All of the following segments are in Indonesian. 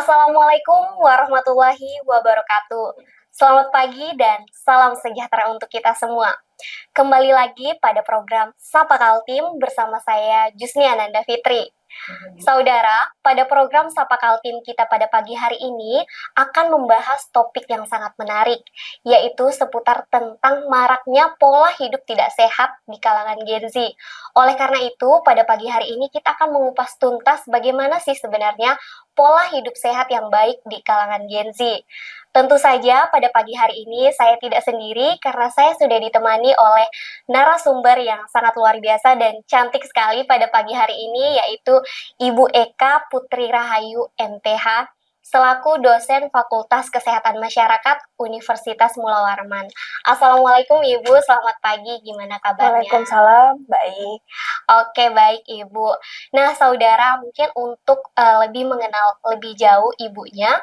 Assalamualaikum warahmatullahi wabarakatuh. Selamat pagi dan salam sejahtera untuk kita semua. Kembali lagi pada program Sapa Kaltim bersama saya Jusni Ananda Fitri. Saudara, pada program Sapa Kaltim kita pada pagi hari ini akan membahas topik yang sangat menarik, yaitu seputar tentang maraknya pola hidup tidak sehat di kalangan Gen Z. Oleh karena itu, pada pagi hari ini kita akan mengupas tuntas bagaimana sih sebenarnya pola hidup sehat yang baik di kalangan Gen Z. Tentu saja pada pagi hari ini saya tidak sendiri karena saya sudah ditemani oleh narasumber yang sangat luar biasa dan cantik sekali pada pagi hari ini, yaitu Ibu Eka Putri Rahayu MPH selaku dosen Fakultas Kesehatan Masyarakat Universitas Mula Warman. Assalamualaikum Ibu, selamat pagi, gimana kabarnya? Waalaikumsalam, baik. Oke, baik Ibu. Nah, saudara, mungkin untuk lebih mengenal lebih jauh Ibunya,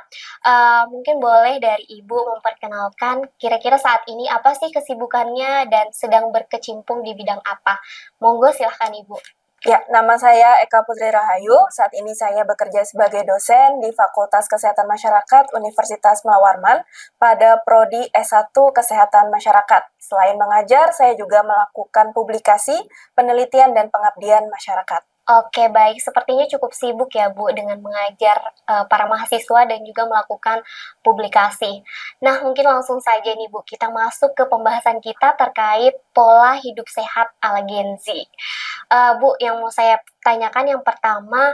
mungkin boleh dari Ibu memperkenalkan kira-kira saat ini apa sih kesibukannya dan sedang berkecimpung di bidang apa? Monggo silahkan Ibu. Ya, nama saya Eka Putri Rahayu. Saat ini saya bekerja sebagai dosen di Fakultas Kesehatan Masyarakat Universitas Mula Warman pada Prodi S1 Kesehatan Masyarakat. Selain mengajar, saya juga melakukan publikasi, penelitian, dan pengabdian masyarakat. Oke, baik. Sepertinya cukup sibuk ya, Bu, dengan mengajar para mahasiswa dan juga melakukan publikasi. Nah, mungkin langsung saja nih, Bu, kita masuk ke pembahasan kita terkait pola hidup sehat ala Gen Z. Bu, yang mau saya tanyakan yang pertama,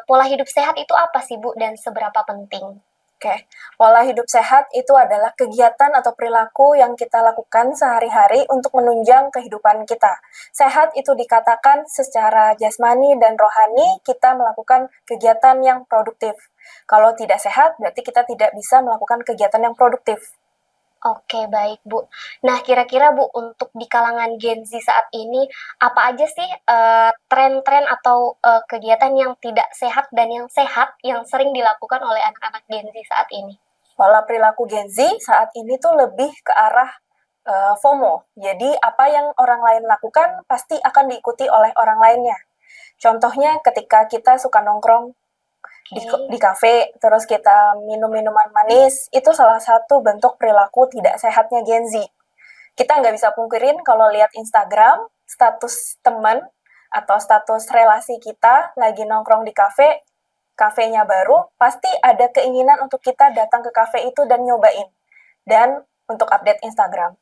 pola hidup sehat itu apa sih, Bu, dan seberapa penting? Oke, pola hidup sehat itu adalah kegiatan atau perilaku yang kita lakukan sehari-hari untuk menunjang kehidupan kita. Sehat itu dikatakan secara jasmani dan rohani kita melakukan kegiatan yang produktif. Kalau tidak sehat, berarti kita tidak bisa melakukan kegiatan yang produktif. Oke, baik, Bu. Nah, kira-kira, Bu, untuk di kalangan Gen Z saat ini, apa aja sih tren-tren atau kegiatan yang tidak sehat dan yang sehat yang sering dilakukan oleh anak-anak Gen Z saat ini? Pola perilaku Gen Z saat ini tuh lebih ke arah FOMO. Jadi, apa yang orang lain lakukan pasti akan diikuti oleh orang lainnya. Contohnya ketika kita suka nongkrong di kafe, terus kita minum minuman manis, itu salah satu bentuk perilaku tidak sehatnya Gen Z. Kita nggak bisa pungkirin kalau lihat Instagram, status teman atau status relasi kita lagi nongkrong di kafe, kafenya baru, pasti ada keinginan untuk kita datang ke kafe itu dan nyobain. Dan untuk update Instagram.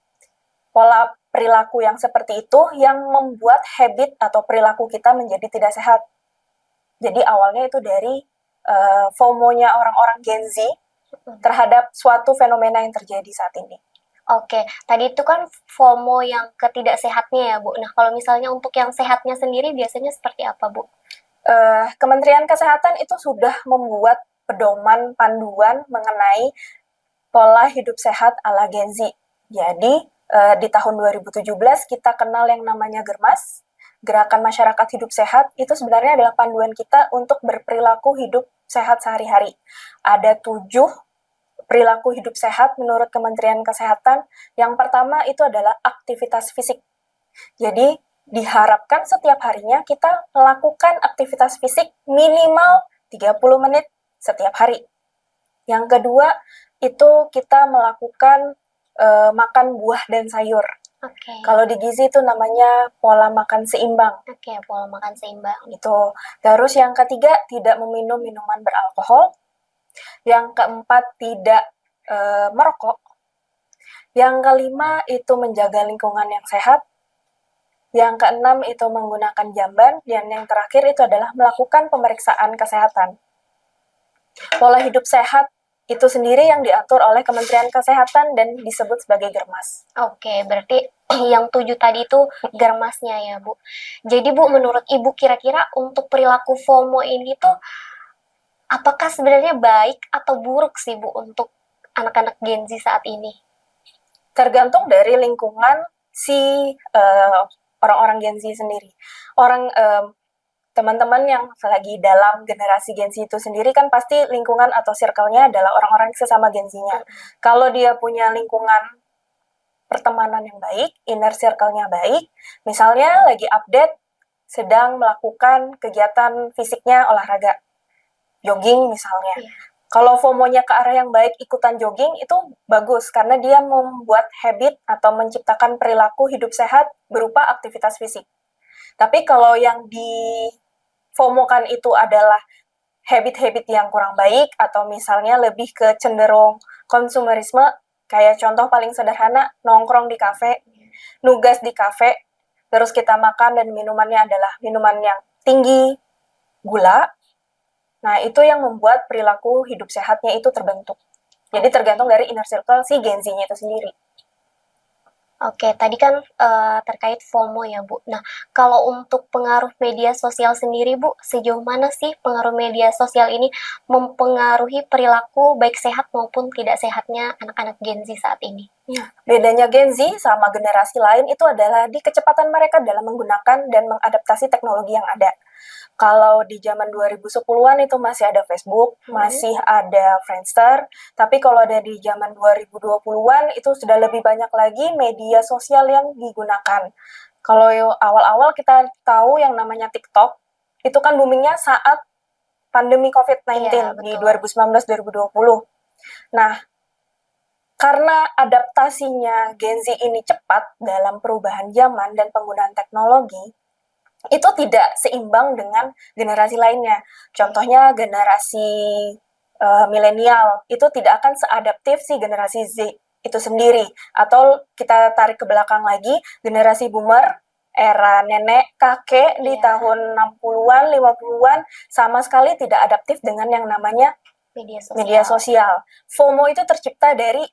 Pola perilaku yang seperti itu yang membuat habit atau perilaku kita menjadi tidak sehat. Jadi awalnya itu dari FOMO-nya orang-orang Gen Z terhadap suatu fenomena yang terjadi saat ini. Oke, tadi itu kan FOMO yang ketidaksehatnya ya, Bu. Nah, kalau misalnya untuk yang sehatnya sendiri biasanya seperti apa, Bu? Kementerian Kesehatan itu sudah membuat pedoman panduan mengenai pola hidup sehat ala Gen Z. Jadi, di tahun 2017 kita kenal yang namanya GERMAS, Gerakan Masyarakat Hidup Sehat, itu sebenarnya adalah panduan kita untuk berperilaku hidup sehat sehari-hari. Ada 7 perilaku hidup sehat menurut Kementerian Kesehatan. Yang pertama itu adalah aktivitas fisik. Jadi, diharapkan setiap harinya kita melakukan aktivitas fisik minimal 30 menit setiap hari. Yang kedua, itu kita melakukan makan buah dan sayur. Oke. Kalau di gizi itu namanya pola makan seimbang. Oke, pola makan seimbang. Gitu. Terus yang ketiga, tidak meminum minuman beralkohol. Yang keempat, tidak merokok. Yang kelima, itu menjaga lingkungan yang sehat. Yang keenam, itu menggunakan jamban. Dan yang terakhir, itu adalah melakukan pemeriksaan kesehatan. Pola hidup sehat itu sendiri yang diatur oleh Kementerian Kesehatan dan disebut sebagai GERMAS. Oke, berarti yang 7 tadi itu GERMAS-nya ya, Bu. Jadi, Bu, menurut Ibu kira-kira untuk perilaku FOMO ini tuh apakah sebenarnya baik atau buruk sih, Bu, untuk anak-anak Gen Z saat ini? Tergantung dari lingkungan si orang-orang Gen Z sendiri. Teman-teman yang lagi dalam generasi Gen Z itu sendiri kan pasti lingkungan atau circle-nya adalah orang-orang sesama Gen Z-nya. Kalau dia punya lingkungan pertemanan yang baik, inner circle-nya baik, misalnya lagi update sedang melakukan kegiatan fisiknya olahraga, jogging misalnya. Kalau FOMO-nya ke arah yang baik, ikutan jogging itu bagus karena dia membuat habit atau menciptakan perilaku hidup sehat berupa aktivitas fisik. Tapi kalau yang di FOMO-kan itu adalah habit-habit yang kurang baik atau misalnya lebih ke cenderung konsumerisme, kayak contoh paling sederhana nongkrong di kafe, nugas di kafe, terus kita makan dan minumannya adalah minuman yang tinggi gula. Nah, itu yang membuat perilaku hidup sehatnya itu terbentuk. Jadi tergantung dari inner circle si Gen Z-nya itu sendiri. Oke, tadi kan terkait FOMO ya, Bu. Nah, kalau untuk pengaruh media sosial sendiri, Bu, sejauh mana sih pengaruh media sosial ini mempengaruhi perilaku baik sehat maupun tidak sehatnya anak-anak Gen Z saat ini? Ya, bedanya Gen Z sama generasi lain itu adalah di kecepatan mereka dalam menggunakan dan mengadaptasi teknologi yang ada. Kalau di zaman 2010-an itu masih ada Facebook, masih ada Friendster, tapi kalau ada di zaman 2020-an itu sudah lebih banyak lagi media sosial yang digunakan. Kalau awal-awal kita tahu yang namanya TikTok, itu kan boomingnya saat pandemi COVID-19 Iya, di betul. 2019-2020. Nah, karena adaptasinya Gen Z ini cepat dalam perubahan zaman dan penggunaan teknologi, itu tidak seimbang dengan generasi lainnya. Contohnya generasi milenial itu tidak akan seadaptif si generasi Z itu sendiri. Atau kita tarik ke belakang lagi, generasi boomer, era nenek, kakek di tahun 60-an, 50-an, sama sekali tidak adaptif dengan yang namanya media sosial. FOMO itu tercipta dari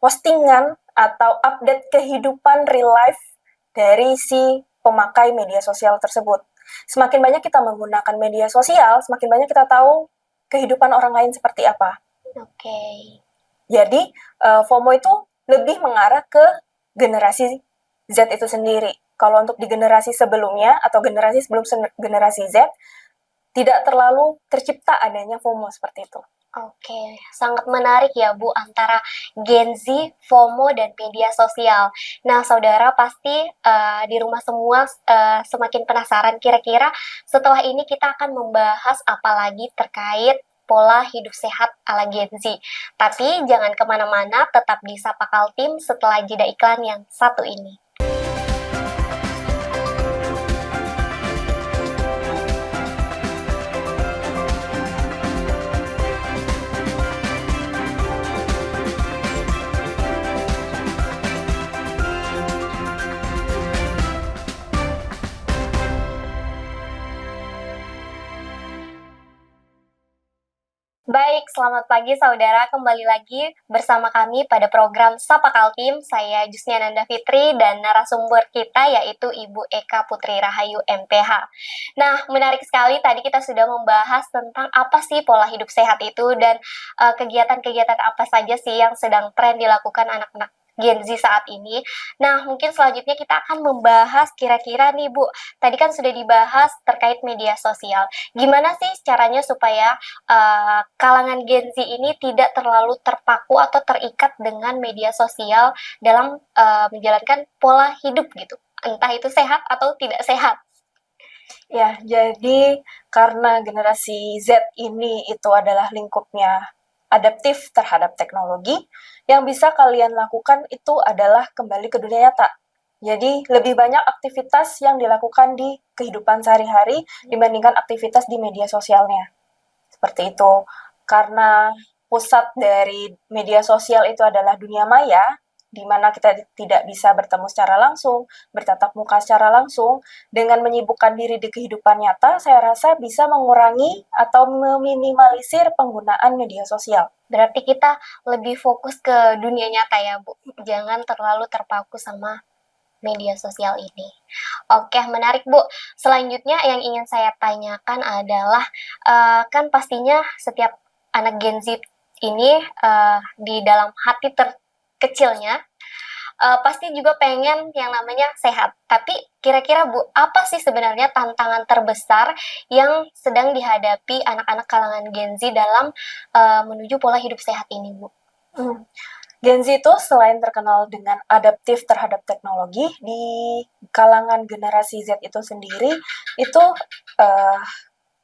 postingan atau update kehidupan real life dari si pemakai media sosial tersebut. Semakin banyak kita menggunakan media sosial, semakin banyak kita tahu kehidupan orang lain seperti apa. Oke. Jadi FOMO itu lebih mengarah ke generasi Z itu sendiri. Kalau untuk di generasi sebelumnya atau generasi sebelum generasi Z, tidak terlalu tercipta adanya FOMO seperti itu. Oke, sangat menarik ya Bu antara Gen Z, FOMO, dan media sosial. Nah, saudara pasti di rumah semua semakin penasaran kira-kira setelah ini kita akan membahas apa lagi terkait pola hidup sehat ala Gen Z. Tapi jangan kemana-mana, tetap di Sapa Kaltim setelah jeda iklan yang satu ini. Baik, selamat pagi saudara. Kembali lagi bersama kami pada program Sapa Kaltim. Saya Jusniananda Fitri dan narasumber kita yaitu Ibu Eka Putri Rahayu MPH. Nah, menarik sekali tadi kita sudah membahas tentang apa sih pola hidup sehat itu dan kegiatan-kegiatan apa saja sih yang sedang tren dilakukan anak-anak Gen Z saat ini. Nah, mungkin selanjutnya kita akan membahas kira-kira nih Bu, tadi kan sudah dibahas terkait media sosial. Gimana sih caranya supaya kalangan Gen Z ini tidak terlalu terpaku atau terikat dengan media sosial dalam menjalankan pola hidup gitu, entah itu sehat atau tidak sehat. Ya, jadi karena generasi Z ini itu adalah lingkupnya adaptif terhadap teknologi, yang bisa kalian lakukan itu adalah kembali ke dunia nyata. Jadi lebih banyak aktivitas yang dilakukan di kehidupan sehari-hari dibandingkan aktivitas di media sosialnya. Seperti itu. Karena pusat dari media sosial itu adalah dunia maya, di mana kita tidak bisa bertemu secara langsung, bertatap muka secara langsung, dengan menyibukkan diri di kehidupan nyata, saya rasa bisa mengurangi atau meminimalisir penggunaan media sosial. Berarti kita lebih fokus ke dunia nyata ya Bu, jangan terlalu terpaku sama media sosial ini. Oke, menarik Bu. Selanjutnya yang ingin saya tanyakan adalah, kan pastinya setiap anak Gen Z ini di dalam hati terkecilnya pasti juga pengen yang namanya sehat. Tapi kira-kira Bu, apa sih sebenarnya tantangan terbesar yang sedang dihadapi anak-anak kalangan Gen Z dalam menuju pola hidup sehat ini, Bu? Gen Z itu selain terkenal dengan adaptif terhadap teknologi, di kalangan generasi Z itu sendiri, itu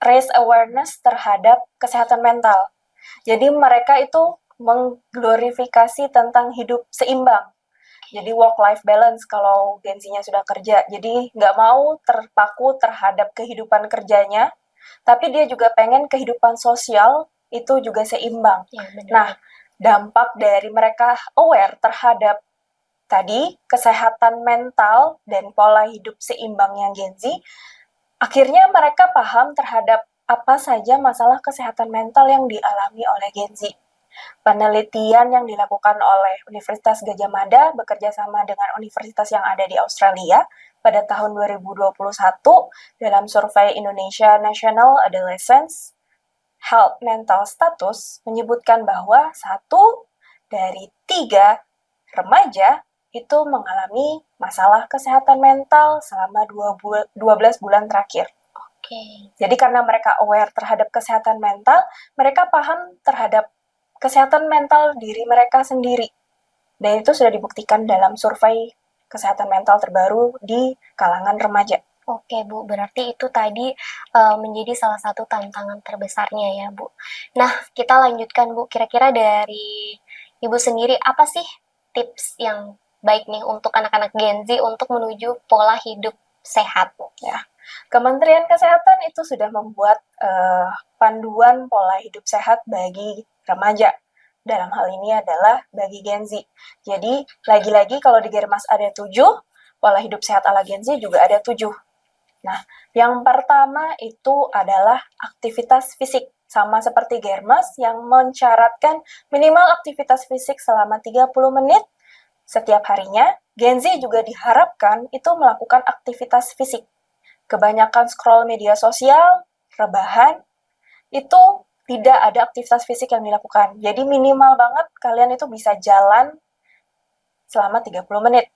raise awareness terhadap kesehatan mental. Jadi mereka itu mengglorifikasi tentang hidup seimbang. Jadi work-life balance kalau Gen Z-nya sudah kerja. Jadi nggak mau terpaku terhadap kehidupan kerjanya, tapi dia juga pengen kehidupan sosial itu juga seimbang. Ya, benar. Nah, dampak dari mereka aware terhadap tadi kesehatan mental dan pola hidup seimbangnya Gen Z, akhirnya mereka paham terhadap apa saja masalah kesehatan mental yang dialami oleh Gen Z. Penelitian yang dilakukan oleh Universitas Gadjah Mada bekerja sama dengan universitas yang ada di Australia pada tahun 2021 dalam survei Indonesia National Adolescents Health Mental Status menyebutkan bahwa 1 dari 3 remaja itu mengalami masalah kesehatan mental selama 12 bulan terakhir. Jadi karena mereka aware terhadap kesehatan mental, mereka paham terhadap kesehatan mental diri mereka sendiri. Dan itu sudah dibuktikan dalam survei kesehatan mental terbaru di kalangan remaja. Oke, Bu. Berarti itu tadi menjadi salah satu tantangan terbesarnya ya, Bu. Nah, kita lanjutkan, Bu. Kira-kira dari Ibu sendiri, apa sih tips yang baik nih untuk anak-anak Gen Z untuk menuju pola hidup sehat? Ya, Kementerian Kesehatan itu sudah membuat panduan pola hidup sehat bagi remaja. Dalam hal ini adalah bagi Gen Z. Jadi, lagi-lagi kalau di Germas ada 7, pola hidup sehat ala Gen Z juga ada 7. Nah, yang pertama itu adalah aktivitas fisik. Sama seperti Germas yang mensyaratkan minimal aktivitas fisik selama 30 menit setiap harinya, Gen Z juga diharapkan itu melakukan aktivitas fisik. Kebanyakan scroll media sosial, rebahan, itu tidak ada aktivitas fisik yang dilakukan. Jadi minimal banget kalian itu bisa jalan selama 30 menit.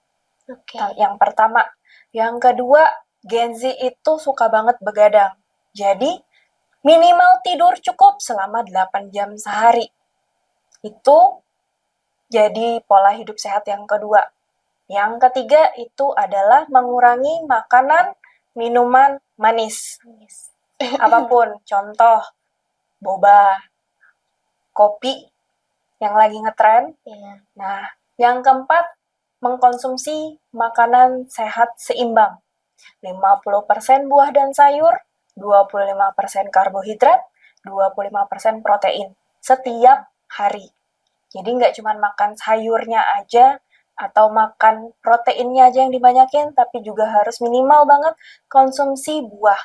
Yang pertama. Yang kedua, Gen Z itu suka banget begadang. Jadi minimal tidur cukup selama 8 jam sehari. Itu jadi pola hidup sehat yang kedua. Yang ketiga itu adalah mengurangi makanan, minuman manis. Apapun, contoh boba, kopi yang lagi ngetren. Nah, yang keempat, mengkonsumsi makanan sehat seimbang. 50% buah dan sayur, 25% karbohidrat, 25% protein setiap hari. Jadi nggak cuma makan sayurnya aja atau makan proteinnya aja yang dibanyakin, tapi juga harus minimal banget konsumsi buah.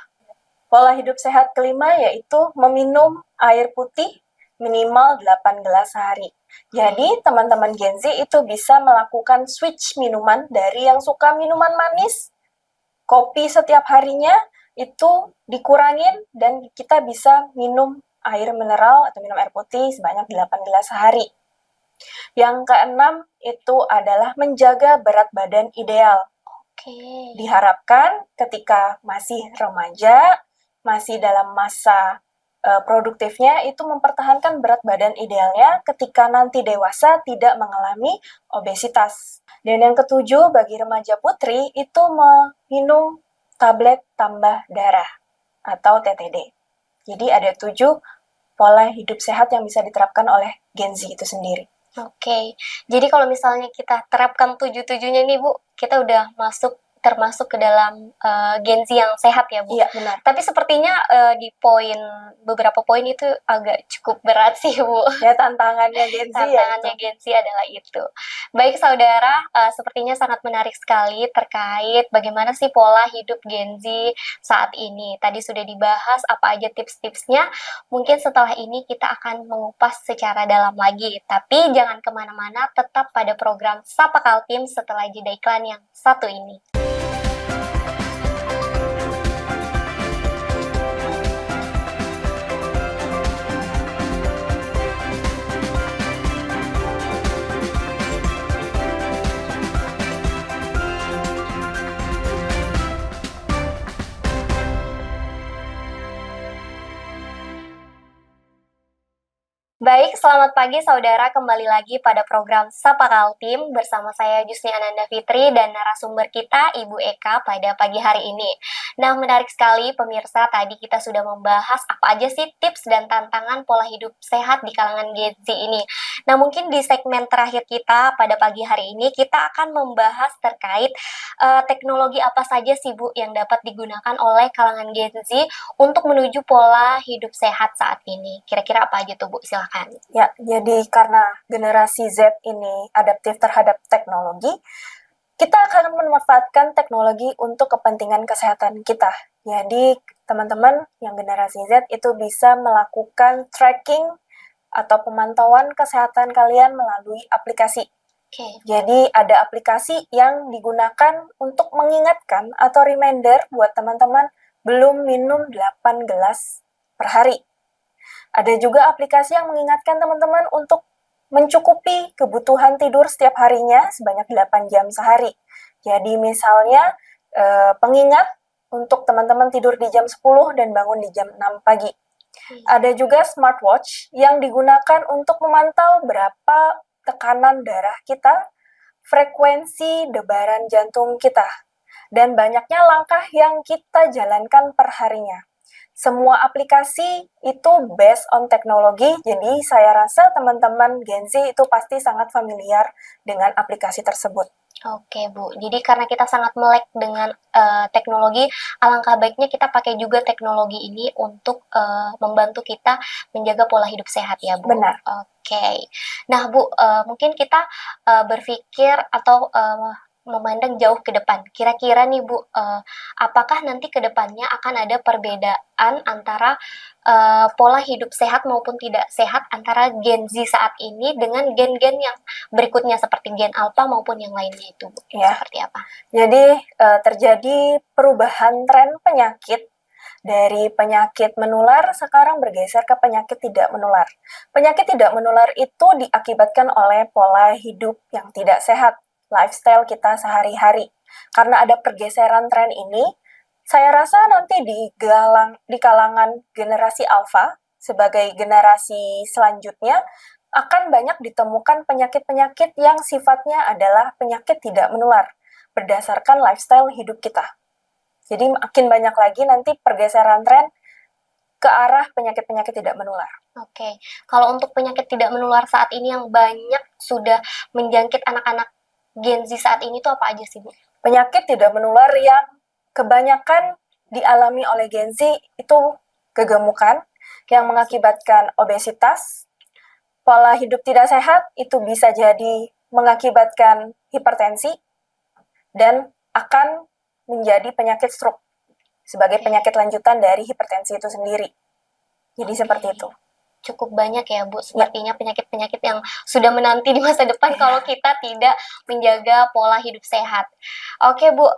Pola hidup sehat kelima yaitu meminum air putih minimal 8 gelas sehari. Jadi teman-teman Gen Z itu bisa melakukan switch minuman dari yang suka minuman manis, kopi setiap harinya itu dikurangin dan kita bisa minum air mineral atau minum air putih sebanyak 8 gelas sehari. Yang keenam itu adalah menjaga berat badan ideal. Diharapkan ketika masih remaja, masih dalam masa produktifnya, itu mempertahankan berat badan idealnya ketika nanti dewasa tidak mengalami obesitas. Dan yang ketujuh, bagi remaja putri, itu meminum tablet tambah darah atau TTD. Jadi ada 7 pola hidup sehat yang bisa diterapkan oleh Gen Z itu sendiri. Jadi kalau misalnya kita terapkan 7-7-nya nih Bu, kita udah termasuk ke dalam Gen Z yang sehat ya Bu. Iya, benar. Tapi sepertinya di beberapa poin itu agak cukup berat sih Bu. Ya, tantangannya Gen Z Tantangannya Gen Z adalah itu. Baik saudara, sepertinya sangat menarik sekali terkait bagaimana sih pola hidup Gen Z saat ini. Tadi sudah dibahas apa aja tips-tipsnya. Mungkin setelah ini kita akan mengupas secara dalam lagi. Tapi jangan kemana-mana, tetap pada program Sapa Kaltim setelah jeda iklan yang satu ini. Baik, selamat pagi saudara. Kembali lagi pada program Sapa Kaltim bersama saya Jusni Ananda Fitri dan narasumber kita Ibu Eka pada pagi hari ini. Nah, menarik sekali pemirsa, tadi kita sudah membahas apa aja sih tips dan tantangan pola hidup sehat di kalangan Gen Z ini. Nah, mungkin di segmen terakhir kita pada pagi hari ini kita akan membahas terkait teknologi apa saja sih Bu yang dapat digunakan oleh kalangan Gen Z untuk menuju pola hidup sehat saat ini. Kira-kira apa aja tuh Bu? Silahkan. Ya, jadi karena generasi Z ini adaptif terhadap teknologi, kita akan memanfaatkan teknologi untuk kepentingan kesehatan kita. Jadi, teman-teman yang generasi Z itu bisa melakukan tracking atau pemantauan kesehatan kalian melalui aplikasi. Jadi, ada aplikasi yang digunakan untuk mengingatkan atau reminder buat teman-teman belum minum 8 gelas per hari. Ada juga aplikasi yang mengingatkan teman-teman untuk mencukupi kebutuhan tidur setiap harinya sebanyak 8 jam sehari. Jadi misalnya pengingat untuk teman-teman tidur di jam 10 dan bangun di jam 6 pagi. Ada juga smartwatch yang digunakan untuk memantau berapa tekanan darah kita, frekuensi debaran jantung kita, dan banyaknya langkah yang kita jalankan per harinya. Semua aplikasi itu based on teknologi, jadi saya rasa teman-teman Gen Z itu pasti sangat familiar dengan aplikasi tersebut. Oke Bu, jadi karena kita sangat melek dengan teknologi, alangkah baiknya kita pakai juga teknologi ini untuk membantu kita menjaga pola hidup sehat ya Bu. Benar. Oke. Nah Bu, mungkin kita berpikir atau memandang jauh ke depan. Kira-kira nih Bu, apakah nanti ke depannya akan ada perbedaan antara pola hidup sehat maupun tidak sehat antara Gen Z saat ini dengan gen-gen yang berikutnya seperti gen alpha maupun yang lainnya itu, Bu? Ya. Seperti apa? Jadi terjadi perubahan tren penyakit dari penyakit menular sekarang bergeser ke penyakit tidak menular. Penyakit tidak menular itu diakibatkan oleh pola hidup yang tidak sehat, lifestyle kita sehari-hari. Karena ada pergeseran tren ini, saya rasa nanti di kalangan generasi alpha sebagai generasi selanjutnya akan banyak ditemukan penyakit-penyakit yang sifatnya adalah penyakit tidak menular berdasarkan lifestyle hidup kita. Jadi makin banyak lagi nanti pergeseran tren ke arah penyakit-penyakit tidak menular. Oke, kalau untuk penyakit tidak menular saat ini yang banyak sudah menjangkit anak-anak Gen Z saat ini tuh apa aja sih, Bu? Penyakit tidak menular yang kebanyakan dialami oleh Gen Z itu kegemukan yang mengakibatkan obesitas, pola hidup tidak sehat itu bisa jadi mengakibatkan hipertensi dan akan menjadi penyakit stroke sebagai penyakit lanjutan dari hipertensi itu sendiri. Jadi seperti itu. Cukup banyak ya Bu, sepertinya penyakit-penyakit yang sudah menanti di masa depan kalau kita tidak menjaga pola hidup sehat. Oke Bu,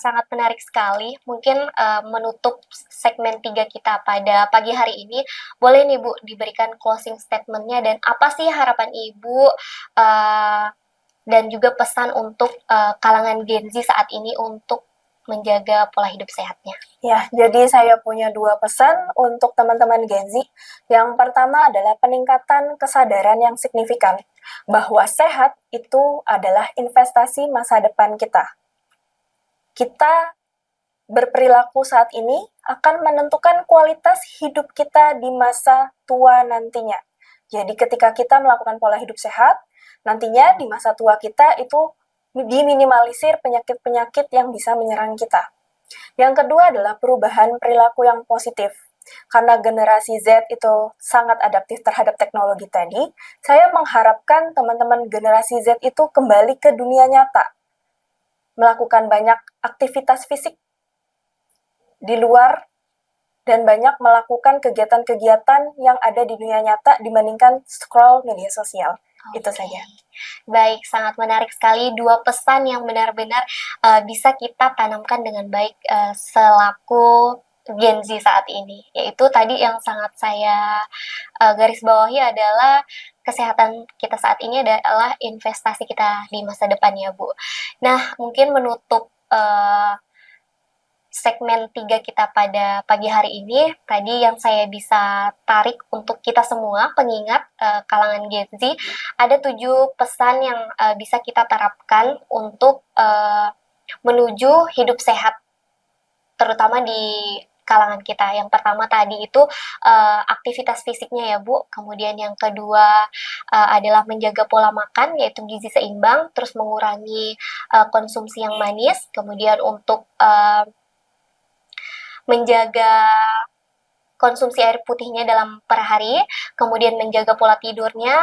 sangat menarik sekali. Mungkin menutup segmen 3 kita pada pagi hari ini, boleh nih Bu diberikan closing statement-nya dan apa sih harapan Ibu dan juga pesan untuk kalangan Gen Z saat ini untuk menjaga pola hidup sehatnya. Ya, jadi saya punya 2 pesan untuk teman-teman Gen Z. Yang pertama adalah peningkatan kesadaran yang signifikan bahwa sehat itu adalah investasi masa depan kita. Kita berperilaku saat ini akan menentukan kualitas hidup kita di masa tua nantinya. Jadi ketika kita melakukan pola hidup sehat, nantinya di masa tua kita itu diminimalisir penyakit-penyakit yang bisa menyerang kita. Yang kedua adalah perubahan perilaku yang positif. Karena generasi Z itu sangat adaptif terhadap teknologi tadi, saya mengharapkan teman-teman generasi Z itu kembali ke dunia nyata. Melakukan banyak aktivitas fisik di luar dan banyak melakukan kegiatan-kegiatan yang ada di dunia nyata dibandingkan scroll media sosial. Itu saja. Baik, sangat menarik sekali 2 pesan yang benar-benar bisa kita tanamkan dengan baik selaku Gen Z saat ini. Yaitu tadi yang sangat saya garis bawahi adalah kesehatan kita saat ini adalah investasi kita di masa depan ya Bu. Nah, mungkin menutup segmen 3 kita pada pagi hari ini, tadi yang saya bisa tarik untuk kita semua, pengingat kalangan Gen Z, ada 7 pesan yang bisa kita terapkan untuk menuju hidup sehat, terutama di kalangan kita. Yang pertama tadi itu aktivitas fisiknya ya Bu, kemudian yang kedua adalah menjaga pola makan yaitu gizi seimbang, terus mengurangi konsumsi yang manis, kemudian untuk menjaga konsumsi air putihnya dalam per hari, kemudian menjaga pola tidurnya,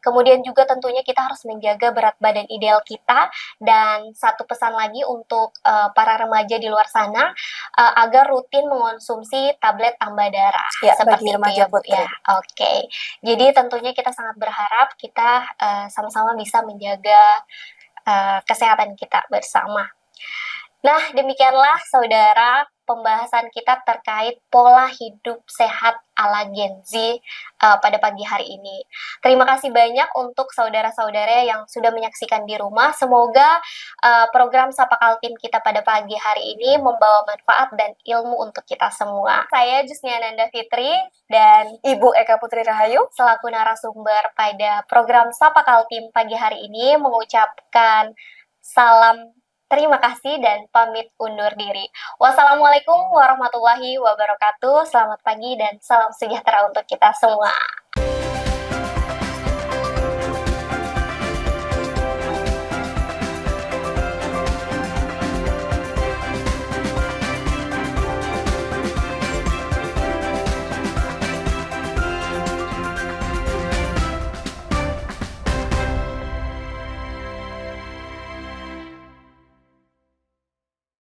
kemudian juga tentunya kita harus menjaga berat badan ideal kita, dan satu pesan lagi untuk para remaja di luar sana, agar rutin mengonsumsi tablet tambah darah. Ya, Seperti bagi itu remaja ya Bu Putri. ya. Oke. Jadi tentunya kita sangat berharap kita sama-sama bisa menjaga kesehatan kita bersama. Nah, demikianlah saudara pembahasan kita terkait pola hidup sehat ala Gen Z pada pagi hari ini. Terima kasih banyak untuk saudara-saudara yang sudah menyaksikan di rumah. Semoga program Sapa Kaltim kita pada pagi hari ini membawa manfaat dan ilmu untuk kita semua. Saya Jusniananda Fitri dan Ibu Eka Putri Rahayu selaku narasumber pada program Sapa Kaltim pagi hari ini mengucapkan salam terima kasih dan pamit undur diri. Wassalamualaikum warahmatullahi wabarakatuh. Selamat pagi dan salam sejahtera untuk kita semua.